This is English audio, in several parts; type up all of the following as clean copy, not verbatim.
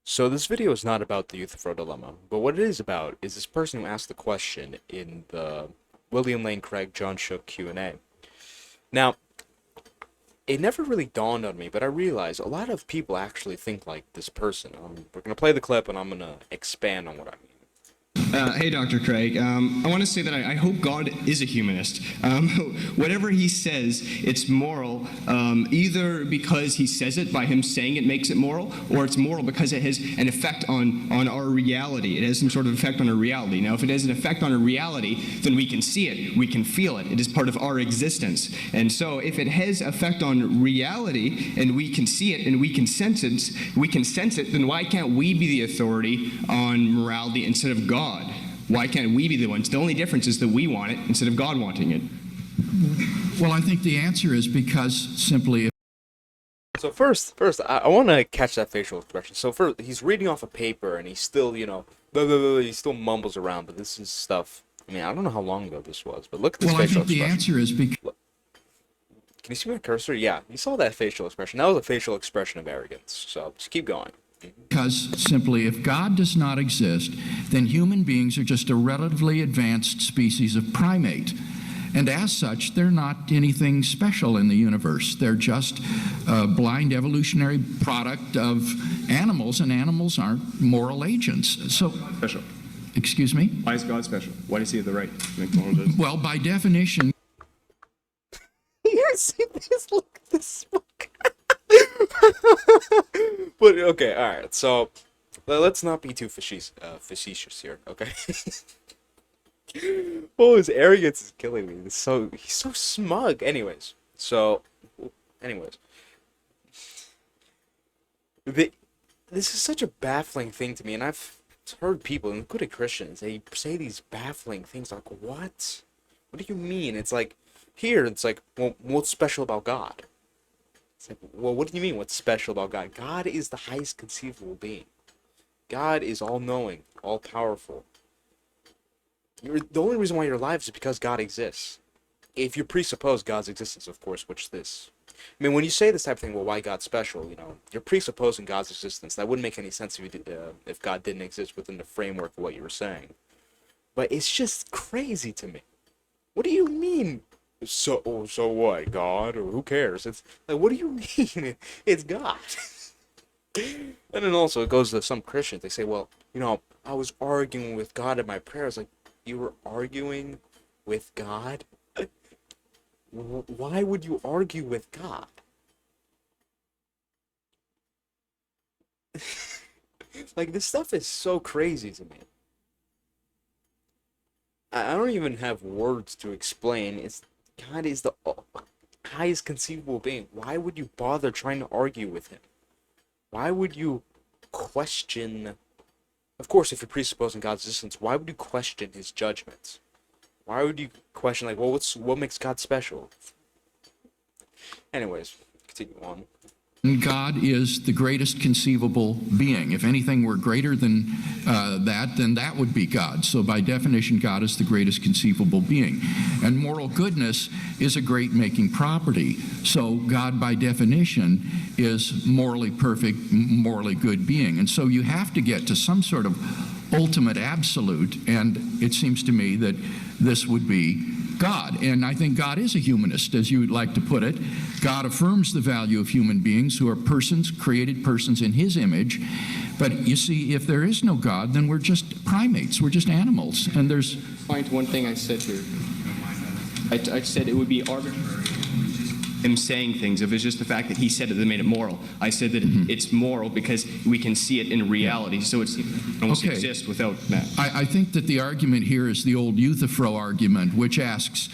So this video is not about the Euthyphro dilemma, but what it is about is this person who asked the question in the William Lane Craig John Shook Q&A. Now, it never really dawned on me, but I realized a lot of people actually think like this person. We're gonna play the clip, and I'm gonna expand on what I mean. Hey, Dr. Craig. I want to say that I hope God is a humanist. Whatever he says, it's moral, either because he says it by him saying it makes it moral, or it's moral because it has an effect on our reality. It has some sort of effect on our reality. Now, if it has an effect on our reality, then we can see it, we can feel it. It is part of our existence. And so, if it has effect on reality, and we can see it, and we can sense it, then why can't we be the authority on morality instead of God? Why can't we be the ones? The only difference is that we want it instead of God wanting it. Well, I think the answer is because simply. So first, I want to catch that facial expression. So first, he's reading off a paper, and he's still, blah, blah, blah, he still mumbles around. But this is stuff. I mean, I don't know how long ago this was, but look at this facial expression. Well, I think the answer is because. Can you see my cursor? Yeah, you saw that facial expression. That was a facial expression of arrogance. So just keep going. Because simply, if God does not exist, then human beings are just a relatively advanced species of primate. And as such, they're not anything special in the universe. They're just a blind evolutionary product of animals, and animals aren't moral agents. So, Special. excuse me? Why is God special? Why does he have the right to make moral judgments? Well, by definition. You see this? Look at this smoke. But okay, all right. So let's not be too facetious here, okay? Oh, his arrogance is killing me. He's so smug. Anyways, this is such a baffling thing to me, and I've heard people, including Christians, they say these baffling things like, "What? What do you mean?" It's like well, what's special about God? It's like, well, what do you mean, what's special about God? God is the highest conceivable being. God is all-knowing, all-powerful. The only reason why you're alive is because God exists. If you presuppose God's existence, of course, which this... I mean, when you say this type of thing, well, why God's special, you're presupposing God's existence. That wouldn't make any sense if God didn't exist within the framework of what you were saying. But it's just crazy to me. What do you mean? So what, God? Or who cares? It's like, what do you mean? It's God. And then also it goes to some Christians. They say, well, I was arguing with God in my prayers. Like, you were arguing with God? Why would you argue with God? Like, this stuff is so crazy to me. I don't even have words to explain. God is the highest conceivable being. Why would you bother trying to argue with him? Why would you question... Of course, if you're presupposing God's existence, why would you question his judgments? Why would you question, like, well, what makes God special? Anyways, continue on. God is the greatest conceivable being. If anything were greater than that, then that would be God. So by definition, God is the greatest conceivable being. And moral goodness is a great-making property. So God, by definition, is morally perfect, morally good being. And so you have to get to some sort of ultimate absolute, and it seems to me that this would be God. And I think God is a humanist, as you would like to put it. God affirms the value of human beings who are persons, created persons in his image. But you see, if there is no God, then we're just primates. We're just animals. And there's... Find one thing I said here. I said it would be arbitrary him saying things if it's just the fact that he said it that made it moral. I said that it's moral because we can see it in reality, so it almost exists without that. I think that the argument here is the old Euthyphro argument, which asks,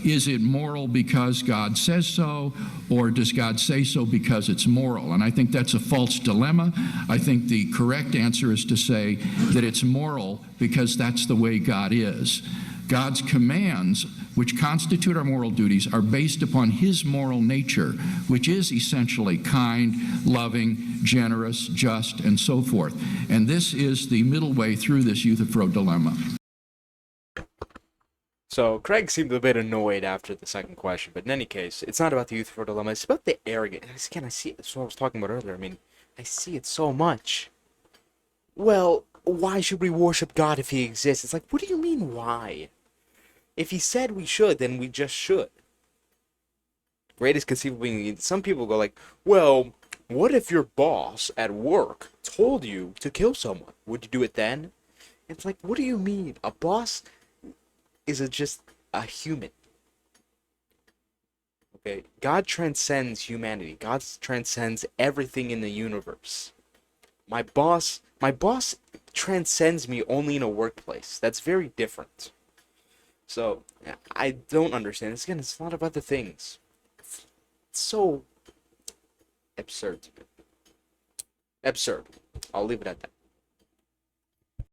is it moral because God says so, or does God say so because it's moral? And I think that's a false dilemma. I think the correct answer is to say that it's moral because that's the way God is. God's commands, which constitute our moral duties, are based upon his moral nature, which is essentially kind, loving, generous, just, and so forth. And this is the middle way through this Euthyphro dilemma. So Craig seemed a bit annoyed after the second question, but in any case, it's not about the Euthyphro dilemma, it's about the arrogance. Again, I see, that's what I was talking about earlier. I mean, I see it so much. Well, why should we worship God if he exists? It's like, what do you mean, why? If he said we should, then we just should. Greatest conceivable being. Some people go like, well, what if your boss at work told you to kill someone? Would you do it then? It's like, what do you mean? A boss is just a human. Okay? God transcends humanity. God transcends everything in the universe. My boss transcends me only in a workplace. That's very different. So, I don't understand. Again, it's a lot of other things. It's so absurd. Absurd. I'll leave it at that.